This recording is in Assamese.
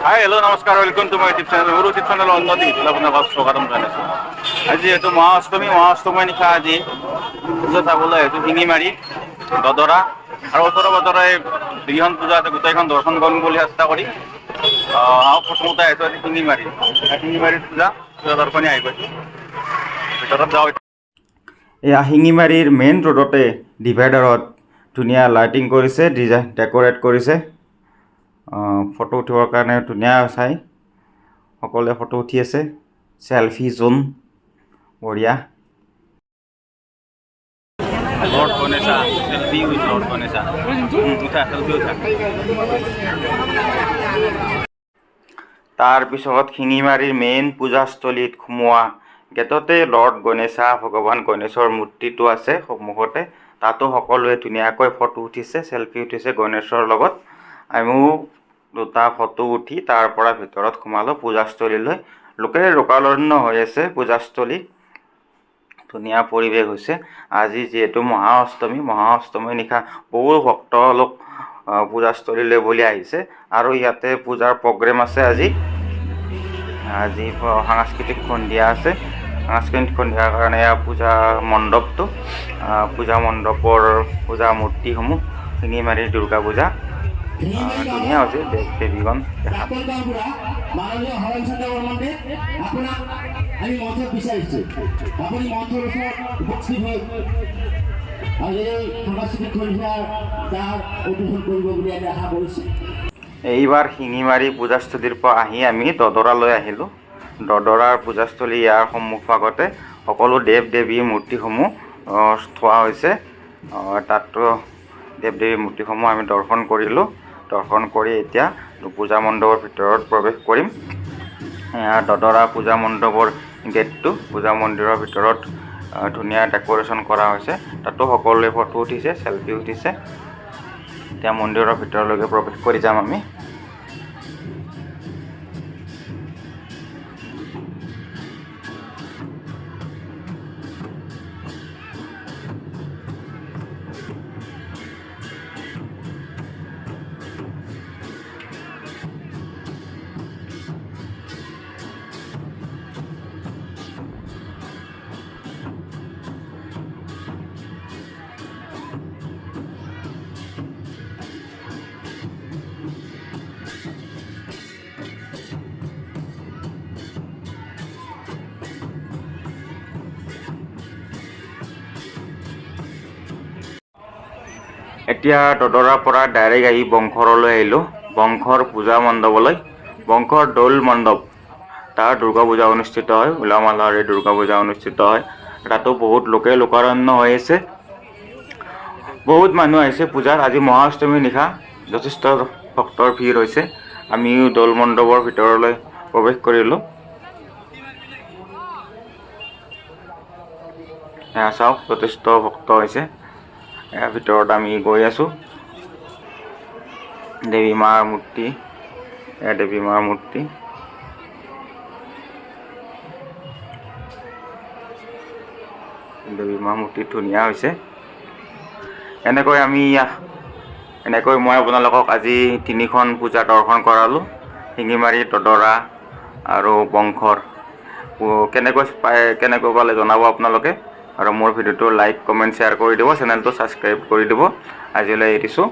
হাই হেল্ল' নমস্কাৰ welcome to my YouTube channel মোৰ ইউটিউব চেনেল উন্নতি আপোনাক স্বাগতম জনাইছোঁ। আজি যিহেতু মহাষ্টমী নিশা আজি পূজা চাবলৈ আহিছোঁ শিঙিমাৰী দদৰা আৰু ওচৰে পাজৰে দুইখন পূজা আছে, গোটেইখন দৰ্শন কৰিম বুলি চেষ্টা কৰি প্ৰথমতে আহিছোঁ আজি শিঙিমাৰীত পূজা দৰ্শনী আহি পাইছোঁ। ভিতৰত যাওঁ। এয়া শিঙিমাৰীৰ মেইন ৰোডতে ডিভাইডাৰত ধুনীয়া লাইটিং কৰিছে, ডেক'ৰেট কৰিছে। ফটো উঠিবৰ কাৰণে ধুনীয়া চাই সকলোৱে ফটো উঠি আছে। চেলফি জোন বঢ়িয়া। Lord Ganesha selfie with lord Ganesha উঠা চেলফি উঠা। তাৰপিছত শিঙিমাৰীৰ মেইন পূজাস্থলীত সোমোৱা গেটতে লৰ্ড গণেশা ভগৱান গণেশৰ মূৰ্তিটো আছে সন্মুখতে। তাতো সকলোৱে ধুনীয়াকৈ ফটো উঠিছে, চেলফি উঠিছে গণেশৰ লগত। আমিও দুটা ফটো উঠি তাৰ পৰা ভিতৰত সোমালোঁ পূজাস্থলীলৈ। লোকে লোকাৰণ্য হৈ আছে পূজাস্থলী, ধুনীয়া পৰিৱেশ হৈছে। আজি যিহেতু মহাষ্টমী নিশা বহু ভক্ত লোক পূজাস্থলীলৈ বুলি আহিছে আৰু ইয়াতে পূজাৰ প্ৰগ্ৰেম আছে। আজি সাংস্কৃতিক সন্ধিয়া আছে। সাংস্কৃতিক সন্ধিয়াৰ কাৰণে পূজা মণ্ডপৰ পূজা মূৰ্তিসমূহ শিঙিমাৰীৰ দুৰ্গা পূজা ধুনীয়া হৈছে। দেৱীগণ দেখাত এইবাৰ শিঙিমাৰী পূজাস্থলীৰ পৰা আহি আমি দদৰালৈ আহিলোঁ। দদৰাৰ পূজাস্থলী ইয়াৰ সন্মুখভাগতে সকলো দেৱ দেৱীৰ মূৰ্তিসমূহ থোৱা হৈছে। তাতো দেৱ দেৱীৰ মূৰ্তিসমূহ আমি দৰ্শন কৰিলোঁ। দৰ্শন কৰি এতিয়া পূজা মণ্ডপৰ ভিতৰত প্ৰৱেশ কৰিম। দদৰা পূজা মণ্ডপৰ গেটটো, পূজা মন্দিৰৰ ভিতৰত ধুনীয়া ডেক'ৰেশ্যন কৰা হৈছে। তাতো সকলোৱে ফটো উঠিছে, চেলফি উঠিছে। এতিয়া মন্দিৰৰ ভিতৰলৈকে প্ৰৱেশ কৰি যাম আমি। এতিয়া দদৰাৰ পৰা ডাইৰেক্ট আহি বংশৰলৈ আহিলোঁ। বংশৰ পূজা মণ্ডপলৈ, বংশৰ দৌল মণ্ডপ, তাৰ দুৰ্গা পূজা অনুষ্ঠিত হয়। উলহ মালহেৰে দুৰ্গা পূজা অনুষ্ঠিত হয়। তাতো বহুত লোকে লোকাৰণ্য হৈ আছে, বহুত মানুহ আহিছে পূজাত। আজি মহাষ্টমীৰ নিশা যথেষ্ট ভক্তৰ ভিৰ হৈছে। আমিও দৌল মণ্ডপৰ ভিতৰলৈ প্ৰৱেশ কৰিলোঁ। এয়া চাওক, যথেষ্ট ভক্ত হৈছে। ইয়াৰ ভিতৰত আমি গৈ আছোঁ। দেৱী মাৰ মূৰ্তি, দেৱী মাৰ মূৰ্তি। দেৱী মাৰ মূৰ্তি ধুনীয়া হৈছে। এনেকৈ মই আপোনালোকক আজি 3খন পূজা দৰ্শন কৰালোঁ। শিঙিমাৰী, দদৰা আৰু বংশৰ। কেনেকৈ পালে জনাব আপোনালোকে। আৰু মোৰ ভিডিঅ'টো লাইক, কমেণ্ট, শ্বেয়াৰ কৰি দিব। চেনেলটো ছাবস্ক্ৰাইব কৰি দিব। আজিলৈ এৰিছোঁ।